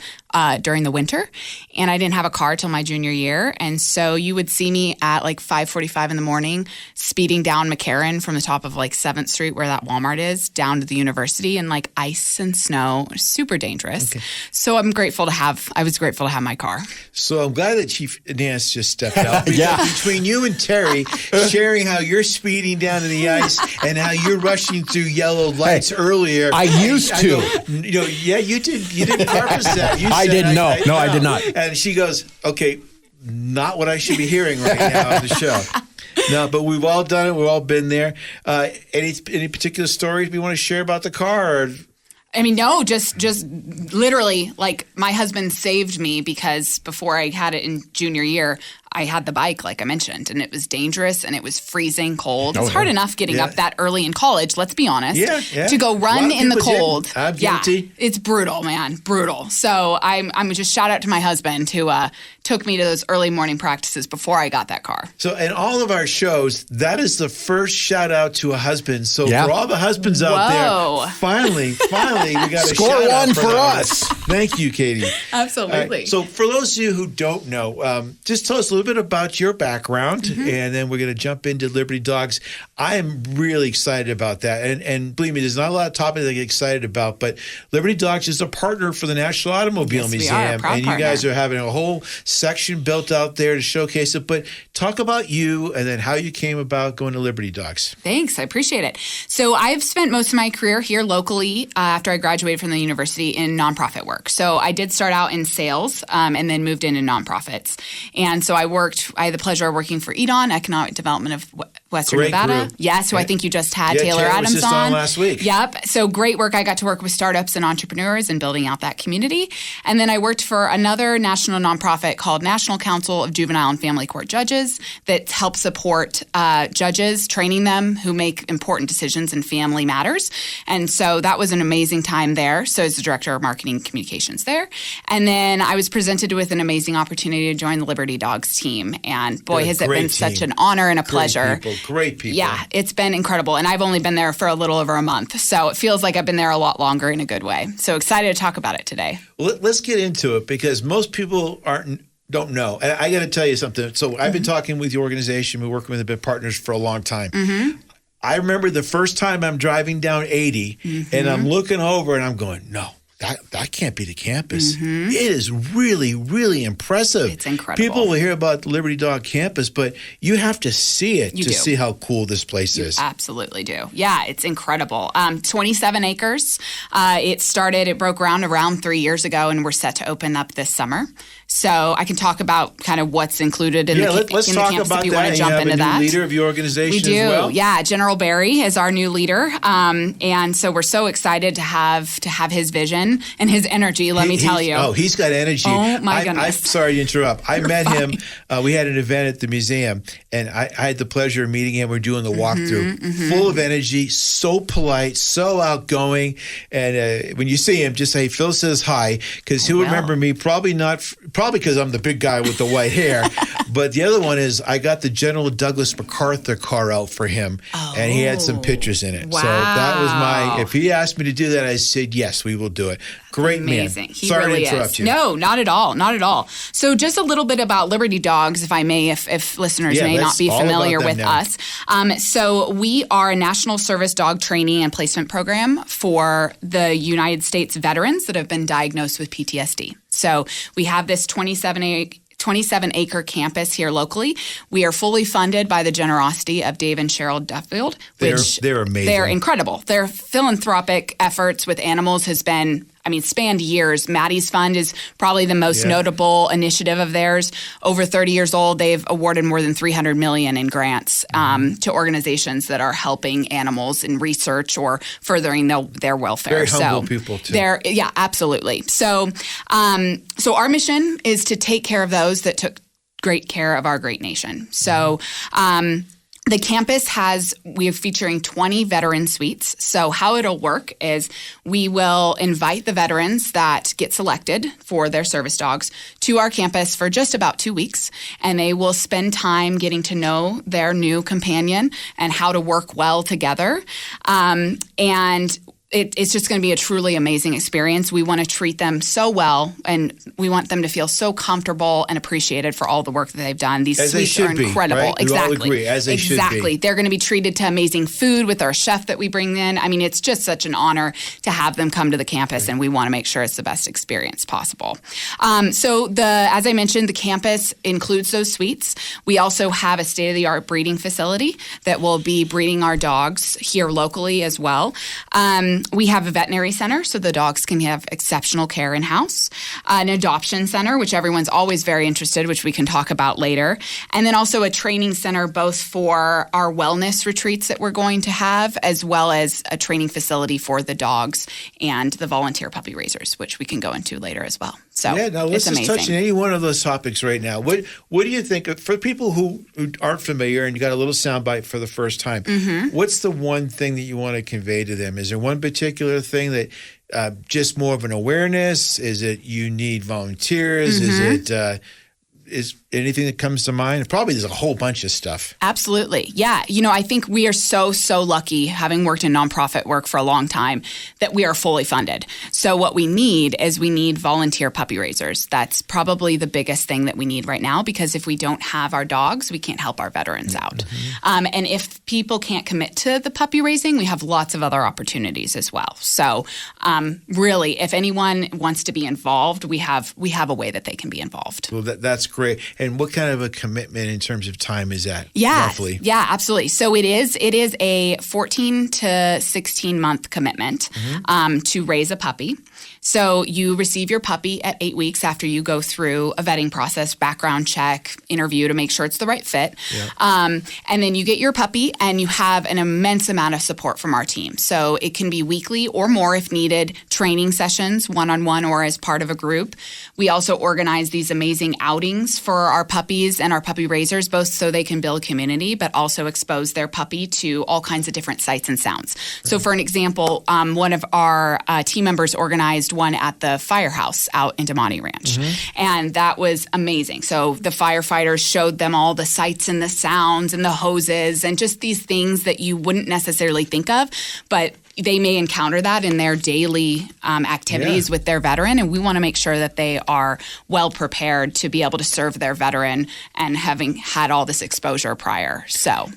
during the winter, and I didn't have a car till my junior year. And so you would see me at like 5:45 in the morning speeding down McCarran from the top of like 7th Street where that Walmart is down to the university in like ice and snow. Super dangerous. Okay. So I was grateful to have my car. So I'm glad that Chief Nance just stepped out. Between you and Terry sharing how you're speeding down in the ice and how you're rushing through yellow lights earlier. I used to. You did. You didn't purpose that. I didn't know. No, I did not. And she goes, okay, not what I should be hearing right now on the show. No, but we've all done it. We've all been there. Any particular stories we want to share about the car? Or? I mean, no, just literally, like my husband saved me because before I had it in junior year, I had the bike, like I mentioned, and it was dangerous and it was freezing cold. It's hard enough getting up that early in college, let's be honest, to go run in the cold. I'm guilty. It's brutal, man, brutal. So I'm just shout out to my husband who took me to those early morning practices before I got that car. So in all of our shows, that is the first shout out to a husband. So for all the husbands out there, finally, we got a score shout one out for us. Thank you, Katie. Absolutely. Right, so for those of you who don't know, just tell us a little bit about your background, and then we're going to jump into Liberty Dogs. I am really excited about that. And believe me, there's not a lot of topics I get excited about, but Liberty Dogs is a partner for the National Automobile Museum. We are a proud and you guys are having a whole section built out there to showcase it. But talk about you and then how you came about going to Liberty Dogs. Thanks. I appreciate it. So I've spent most of my career here locally after I graduated from the university in nonprofit work. So I did start out in sales and then moved into nonprofits. And so I had the pleasure of working for EDON, Economic Development of Western Nevada. Group. Yes, who I think you just had Taylor Adams was just on last week. Yep. So great work. I got to work with startups and entrepreneurs and building out that community. And then I worked for another national nonprofit called National Council of Juvenile and Family Court Judges that helps support judges, training them who make important decisions in family matters. And so that was an amazing time there. So as the director of marketing and communications there. And then I was presented with an amazing opportunity to join the Liberty Dogs team. And boy, has it been such an honor and a pleasure. Great people. Yeah, it's been incredible. And I've only been there for a little over a month. So it feels like I've been there a lot longer in a good way. So excited to talk about it today. Well, let's get into it because most people don't know. And I got to tell you something. So I've been talking with the organization. We're working with the big partners for a long time. I remember the first time I'm driving down 80 and I'm looking over and I'm going, no. That can't be the campus. It is really, really impressive. It's incredible. People will hear about the Liberty Dog campus, but you have to see it to see how cool this place is. Absolutely do. Yeah, it's incredible. 27 acres. It broke ground around 3 years ago, and we're set to open up this summer. So I can talk about kind of what's included in the campus if you want to jump into that. New leader of your organization as well? Yeah, General Barry is our new leader. And so we're so excited to have his vision and his energy, let me tell you. Oh, he's got energy. Oh, my goodness. I'm sorry to interrupt. I met him. We had an event at the museum, and I had the pleasure of meeting him. We're doing the walkthrough. Full of energy, so polite, so outgoing. And when you see him, just say, Phil says hi, because he'll remember me, probably because I'm the big guy with the white hair. But the other one is I got the General Douglas MacArthur car out for him, and he had some pictures in it. Wow. So that was if he asked me to do that, I said, yes, we will do it. Great Amazing. man. He Sorry really to interrupt you. No, not at all. Not at all. So just a little bit about Liberty Dogs, if I may, if listeners may not be familiar with us. So we are a national service dog training and placement program for the United States veterans that have been diagnosed with PTSD. So we have this 27-acre campus here locally. We are fully funded by the generosity of Dave and Cheryl Duffield. They're amazing. They're incredible. Their philanthropic efforts with animals has been, spanned years. Maddie's Fund is probably the most notable initiative of theirs. Over 30 years old, they've awarded more than $300 million in grants to organizations that are helping animals in research or furthering their welfare. Very humble people, too. Yeah, absolutely. So our mission is to take care of those that took great care of our great nation. So The campus we're featuring 20 veteran suites. So how it'll work is we will invite the veterans that get selected for their service dogs to our campus for just about 2 weeks, and they will spend time getting to know their new companion and how to work well together. And it's just going to be a truly amazing experience. We want to treat them so well, and we want them to feel so comfortable and appreciated for all the work that they've done. These suites are incredible. Right? Exactly. We all agree, as they should be. Exactly. They're going to be treated to amazing food with our chef that we bring in. I mean, it's just such an honor to have them come to the campus, and we want to make sure it's the best experience possible. As I mentioned, the campus includes those suites. We also have a state-of-the-art breeding facility that will be breeding our dogs here locally as well. We have a veterinary center, so the dogs can have exceptional care in-house. An adoption center, which everyone's always very interested, which we can talk about later. And then also a training center, both for our wellness retreats that we're going to have, as well as a training facility for the dogs and the volunteer puppy raisers, which we can go into later as well. So now let's just touch on any one of those topics right now. What do you think, for people who aren't familiar and you got a little soundbite for the first time, what's the one thing that you want to convey to them? Is there one particular thing that just more of an awareness? Is it you need volunteers? Is it is anything that comes to mind? Probably there's a whole bunch of stuff. Absolutely. Yeah. I think we are so lucky, having worked in nonprofit work for a long time, that we are fully funded. So what we need is volunteer puppy raisers. That's probably the biggest thing that we need right now, because if we don't have our dogs, we can't help our veterans out. And if people can't commit to the puppy raising, we have lots of other opportunities as well. So really, if anyone wants to be involved, we have a way that they can be involved. Well, that's great. And what kind of a commitment in terms of time is that? Yeah, roughly? Yeah, absolutely. So it is a 14 to 16 month commitment to raise a puppy. So you receive your puppy at 8 weeks after you go through a vetting process, background check, interview to make sure it's the right fit. Yeah. And then you get your puppy, and you have an immense amount of support from our team. So it can be weekly or more if needed, training sessions, one-on-one or as part of a group. We also organize these amazing outings for our puppies and our puppy raisers, both so they can build community, but also expose their puppy to all kinds of different sights and sounds. Right. So for an example, one of our team members organized one at the firehouse out in Damani Ranch. And that was amazing. So the firefighters showed them all the sights and the sounds and the hoses and just these things that you wouldn't necessarily think of, but they may encounter that in their daily activities with their veteran, and we want to make sure that they are well prepared to be able to serve their veteran and having had all this exposure prior.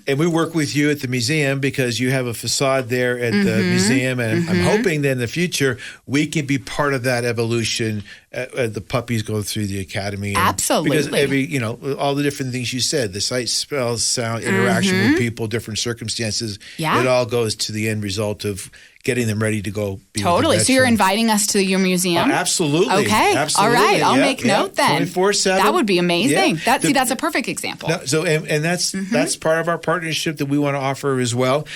And we work with you at the museum because you have a facade there at the museum, and I'm hoping that in the future we can be part of that evolution. The puppies go through the academy. Absolutely. Because all the different things you said, the sight, smell, sound, interaction with people, different circumstances, it all goes to the end result of getting them ready to go be totally. So you're inviting us to your museum? Absolutely. Okay. Absolutely. All right. I'll make note then. 24/7. That would be amazing. Yeah. That's a perfect example. That's part of our partnership that we want to offer as well.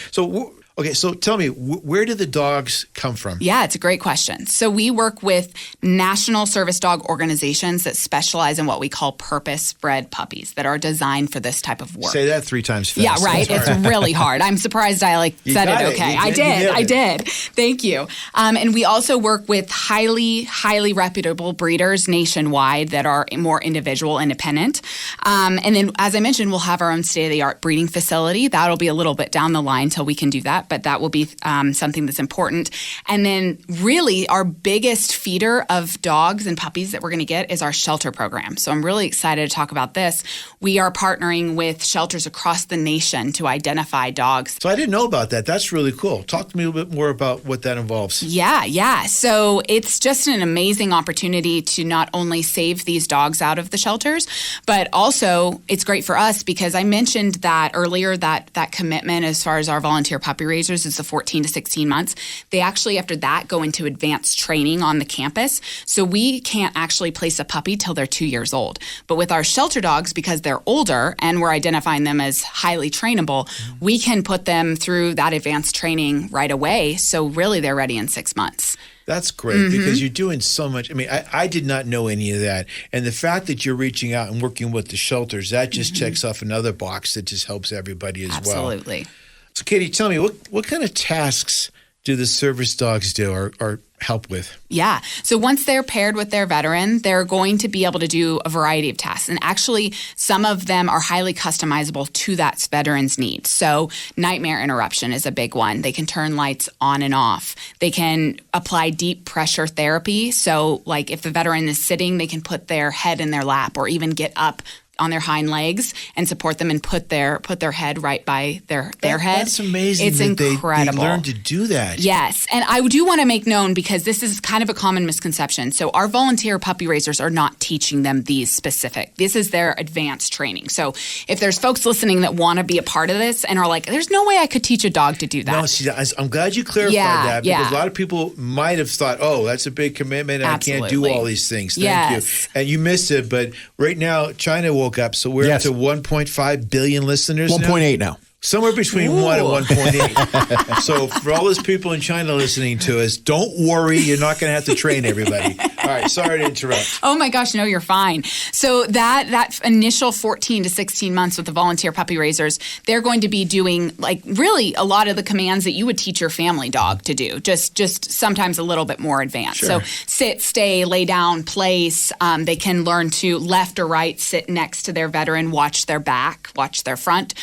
So tell me, where do the dogs come from? Yeah, it's a great question. So we work with national service dog organizations that specialize in what we call purpose-bred puppies that are designed for this type of work. Say that 3 times fast. Yeah, right. It's really hard. I'm surprised I said it okay. I did. Thank you. And we also work with highly, highly reputable breeders nationwide that are more individual, independent. And then, as I mentioned, we'll have our own state-of-the-art breeding facility. That'll be a little bit down the line till we can do that. But that will be something that's important. And then really our biggest feeder of dogs and puppies that we're going to get is our shelter program. So I'm really excited to talk about this. We are partnering with shelters across the nation to identify dogs. So I didn't know about that. That's really cool. Talk to me a little bit more about what that involves. Yeah. So it's just an amazing opportunity to not only save these dogs out of the shelters, but also it's great for us because I mentioned that earlier that commitment as far as our volunteer puppy raisers is the 14 to 16 months. They actually, after that, go into advanced training on the campus. So we can't actually place a puppy till they're 2 years old. But with our shelter dogs, because they're older and we're identifying them as highly trainable, we can put them through that advanced training right away. So really, they're ready in 6 months. That's great because you're doing so much. I mean, I did not know any of that. And the fact that you're reaching out and working with the shelters, that just checks off another box that just helps everybody as well. Absolutely. So, Katie, tell me, what kind of tasks do the service dogs do or help with? Yeah. So once they're paired with their veteran, they're going to be able to do a variety of tasks. And actually, some of them are highly customizable to that veteran's needs. So nightmare interruption is a big one. They can turn lights on and off. They can apply deep pressure therapy. So like if the veteran is sitting, they can put their head in their lap or even get up on their hind legs and support them and put their head right by their head. That's amazing. It's incredible. They learn to do that. Yes. And I do want to make known, because this is kind of a common misconception. So our volunteer puppy raisers are not teaching them these specific. This is their advanced training. So if there's folks listening that want to be a part of this and are like, there's no way I could teach a dog to do that. No, see, I'm glad you clarified that, because a lot of people might have thought, oh, that's a big commitment and I can't do all these things. Thank you. And you missed it, but right now China woke up, so we're up to 1.5 billion listeners 1.8 now. Somewhere between 1 and 1.8. So for all those people in China listening to us, don't worry, you're not going to have to train everybody. All right, sorry to interrupt. Oh my gosh, no, you're fine. So that initial 14 to 16 months with the volunteer puppy raisers, they're going to be doing like really a lot of the commands that you would teach your family dog to do, just sometimes a little bit more advanced. Sure. So sit, stay, lay down, place. They can learn to left or right, sit next to their veteran, watch their back, watch their front.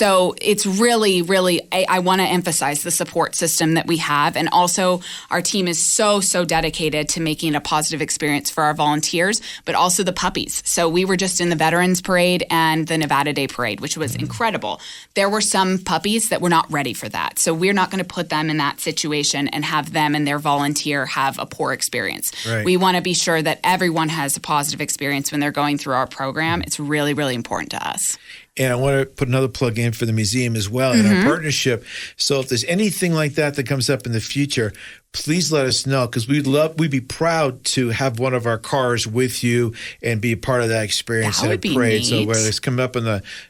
So it's really, really, I want to emphasize the support system that we have. And also our team is so dedicated to making it a positive experience for our volunteers, but also the puppies. So we were just in the Veterans Parade and the Nevada Day Parade, which was incredible. There were some puppies that were not ready for that. So we're not going to put them in that situation and have them and their volunteer have a poor experience. Right. We want to be sure that everyone has a positive experience when they're going through our program. It's really, really important to us. And I want to put another plug in for the museum as well in our partnership. So if there's anything like that comes up in the future, please let us know, because we'd be proud to have one of our cars with you and be a part of that experience That at would a be parade. neat. So whether it's coming up in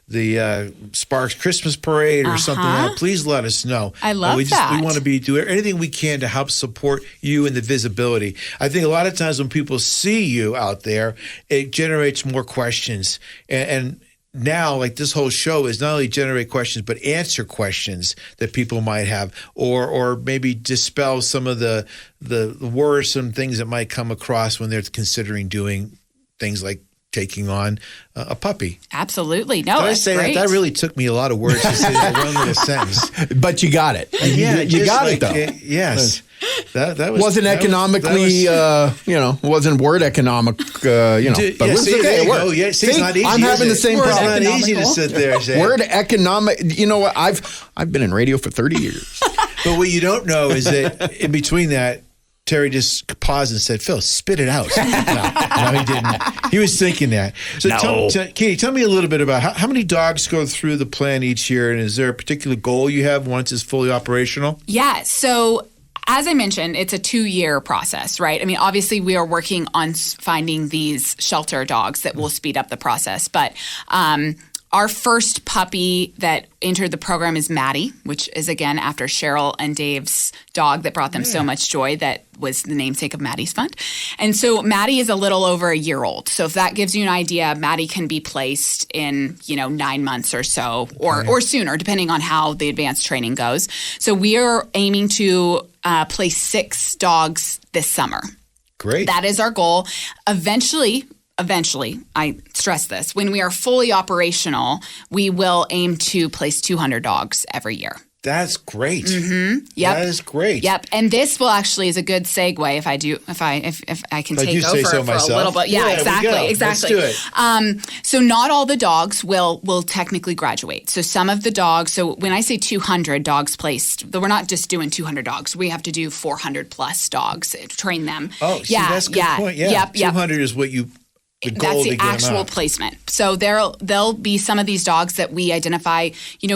the Sparks Christmas Parade or something like that, please let us know. I love that. We want to do anything we can to help support you and the visibility. I think a lot of times when people see you out there, it generates more questions. And now, like this whole show is not only generate questions, but answer questions that people might have, or maybe dispel some of the worrisome things that might come across when they're considering doing things like taking on a puppy. Absolutely. No, Did I that's say great. that really took me a lot of words to say that one little sentence. But you got it. You got it, though. Yes. That was, wasn't economically, wasn't word economic, but it was okay. It worked. Yeah, see, it's not easy. I'm having the same problem. It's not easy to sit there and say word economic. You know what? I've been in radio for 30 years. But what you don't know is that in between that, Terry just paused and said, "Phil, spit it out." No, he didn't. He was thinking that. So, Katie, tell me a little bit about how many dogs go through the plan each year, and is there a particular goal you have once it's fully operational? Yeah. So, as I mentioned, it's a 2-year process, right? I mean, obviously, we are working on finding these shelter dogs that will speed up the process, but our first puppy that entered the program is Maddie, which is, again, after Cheryl and Dave's dog that brought them so much joy, that was the namesake of Maddie's Fund. And so Maddie is a little over a year old. So if that gives you an idea, Maddie can be placed in, 9 months or so, or sooner, depending on how the advanced training goes. So we are aiming to place 6 dogs this summer. Great. That is our goal. Eventually, I stress this, when we are fully operational, we will aim to place 200 dogs every year. That's great. Mm-hmm. Yep. That is great. Yep. And this will actually is a good segue if I can take over for a little bit. Yeah, exactly. Let's do it. So not all the dogs will technically graduate. So some of the dogs, so when I say 200 dogs placed, we're not just doing 200 dogs. We have to do 400 plus dogs, train them. Oh, see, that's a good point. Yeah. Yep. 200 is what you... That's the actual placement. So there'll be some of these dogs that we identify,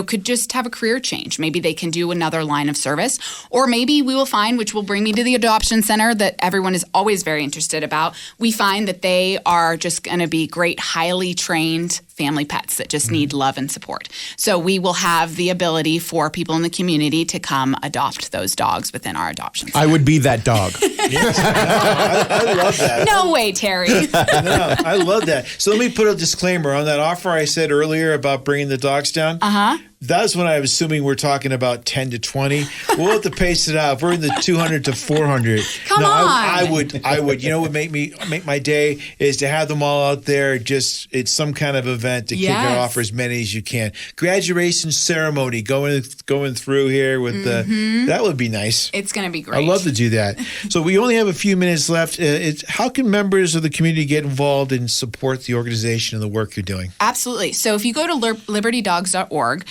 could just have a career change. Maybe they can do another line of service, or maybe we will find, which will bring me to the adoption center that everyone is always very interested about. We find that they are just going to be great, highly trained family pets that just need love and support. So we will have the ability for people in the community to come adopt those dogs within our adoption center. I would be that dog. Yes. I love that. No way, Terry. No, I love that. So let me put a disclaimer on that offer I said earlier about bringing the dogs down. That's when I was assuming we're talking about 10 to 20. We'll have to pace it out. We're in the 200 to 400. Come on. I would. You know what make my day is to have them all out there. It's some kind of event to kick it off for as many as you can. Graduation ceremony going through here with that would be nice. It's going to be great. I'd love to do that. So we only have a few minutes left. How can members of the community get involved and support the organization and the work you're doing? Absolutely. So if you go to libertydogs.org,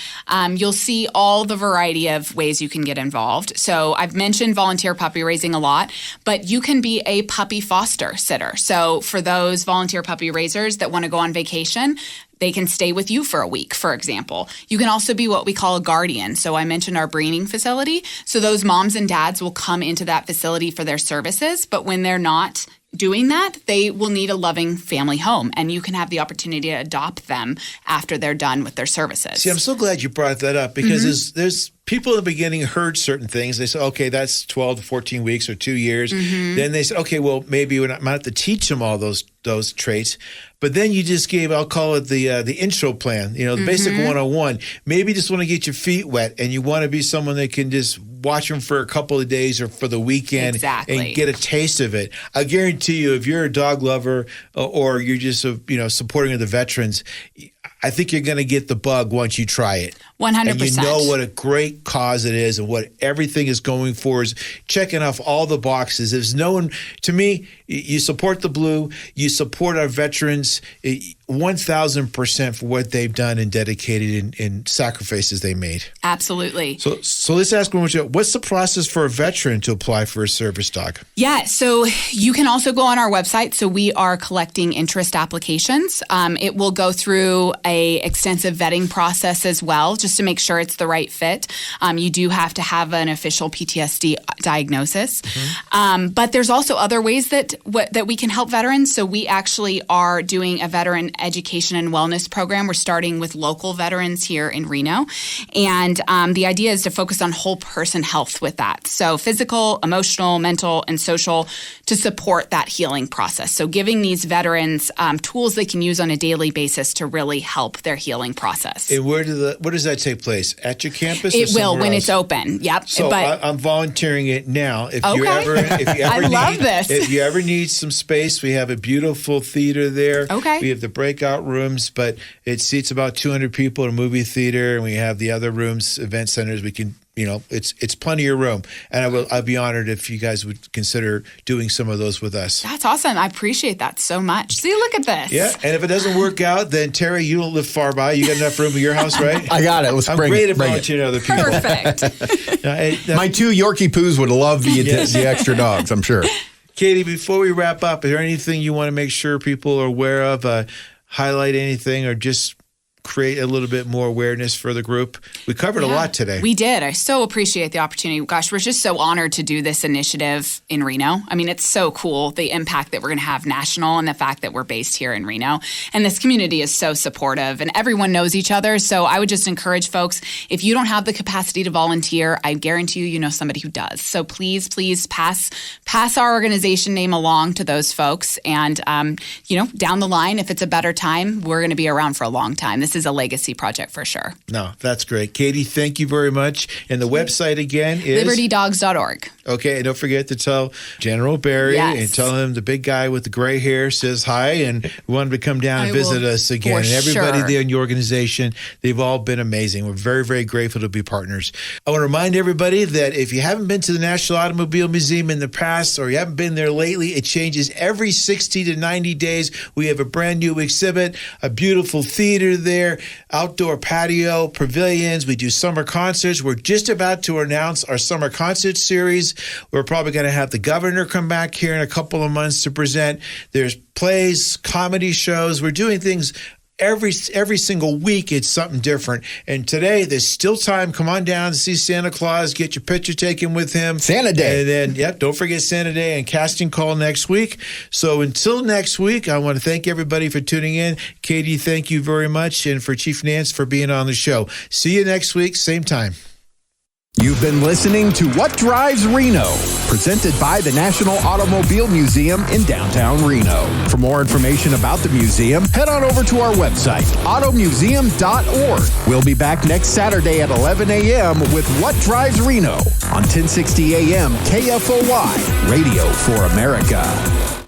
you'll see all the variety of ways you can get involved. So I've mentioned volunteer puppy raising a lot, but you can be a puppy foster sitter. So for those volunteer puppy raisers that want to go on vacation, they can stay with you for a week, for example. You can also be what we call a guardian. So I mentioned our breeding facility. So those moms and dads will come into that facility for their services, but when they're not doing that, they will need a loving family home, and you can have the opportunity to adopt them after they're done with their services. See, I'm so glad you brought that up because there's people in the beginning heard certain things. They said, okay, that's 12 to 14 weeks or 2 years. Then they said, okay, well, maybe I might have to teach them all those traits. But then you just gave, I'll call it the intro plan, the basic 101. Maybe you just want to get your feet wet and you want to be someone that can just watch them for a couple of days or for the weekend and get a taste of it. I guarantee you, if you're a dog lover or you're just supporting the veterans, I think you're going to get the bug once you try it. 100%. And you know what a great cause it is and what everything is going for is checking off all the boxes. There's no one, to me, you support the Blue, you support our veterans 1,000% for what they've done and dedicated and sacrifices they made. Absolutely. So let's ask one more. What's the process for a veteran to apply for a service dog? Yeah, so you can also go on our website. So we are collecting interest applications. It will go through a extensive vetting process as well, just to make sure it's the right fit. You do have to have an official PTSD diagnosis. But there's also other ways that we can help veterans. So we actually are doing a veteran education and wellness program. We're starting with local veterans here in Reno. And the idea is to focus on whole person health with that. So physical, emotional, mental, and social to support that healing process. So giving these veterans tools they can use on a daily basis to really help their healing process. And where does that take place? At your campus? It will when it's open. Yep. So I'm volunteering it now. If you ever I love this. If you ever need some space, we have a beautiful theater there. Okay. We have the breakout rooms, but it seats about 200 people in a movie theater, and we have the other rooms, event centers. We can, it's plenty of room. And I'd be honored if you guys would consider doing some of those with us. That's awesome. I appreciate that so much. See, look at this. Yeah, and if it doesn't work out, then Terry, you don't live far by. You got enough room in your house, right? I got it. I'm great at volunteering other people. Perfect. My 2 Yorkie poos would love the extra dogs, I'm sure. Katie, before we wrap up, is there anything you want to make sure people are aware of? Highlight anything or just create a little bit more awareness for the group? We covered a lot today. We did. I so appreciate the opportunity. Gosh, we're just so honored to do this initiative in Reno. I mean, it's so cool, the impact that we're going to have national and the fact that we're based here in Reno. And this community is so supportive and everyone knows each other. So I would just encourage folks, if you don't have the capacity to volunteer, I guarantee you know somebody who does. So please pass our organization name along to those folks. And, down the line, if it's a better time, we're going to be around for a long time. This is a legacy project for sure. No, that's great. Katie, thank you very much. And the website again is? libertydogs.org. Okay, and don't forget to tell General Barry and tell him the big guy with the gray hair says hi and we want him to come down and visit us again. And everybody there in your organization, they've all been amazing. We're very, very grateful to be partners. I want to remind everybody that if you haven't been to the National Automobile Museum in the past or you haven't been there lately, it changes every 60 to 90 days. We have a brand new exhibit, a beautiful theater there, outdoor patio, pavilions. We do summer concerts. We're just about to announce our summer concert series. We're probably going to have the governor come back here in a couple of months to present. There's plays, comedy shows. We're doing things every single week it's something different. And today there's still time. Come on down to see Santa Claus, get your picture taken with him. Santa Day. And then, don't forget Santa Day and casting call next week. So until next week, I want to thank everybody for tuning in. Katie, thank you very much. And for Chief Nance for being on the show. See you next week, same time. You've been listening to What Drives Reno, presented by the National Automobile Museum in downtown Reno. For more information about the museum, head on over to our website, automuseum.org. We'll be back next Saturday at 11 a.m. with What Drives Reno on 1060 a.m. KFOY, Radio for America.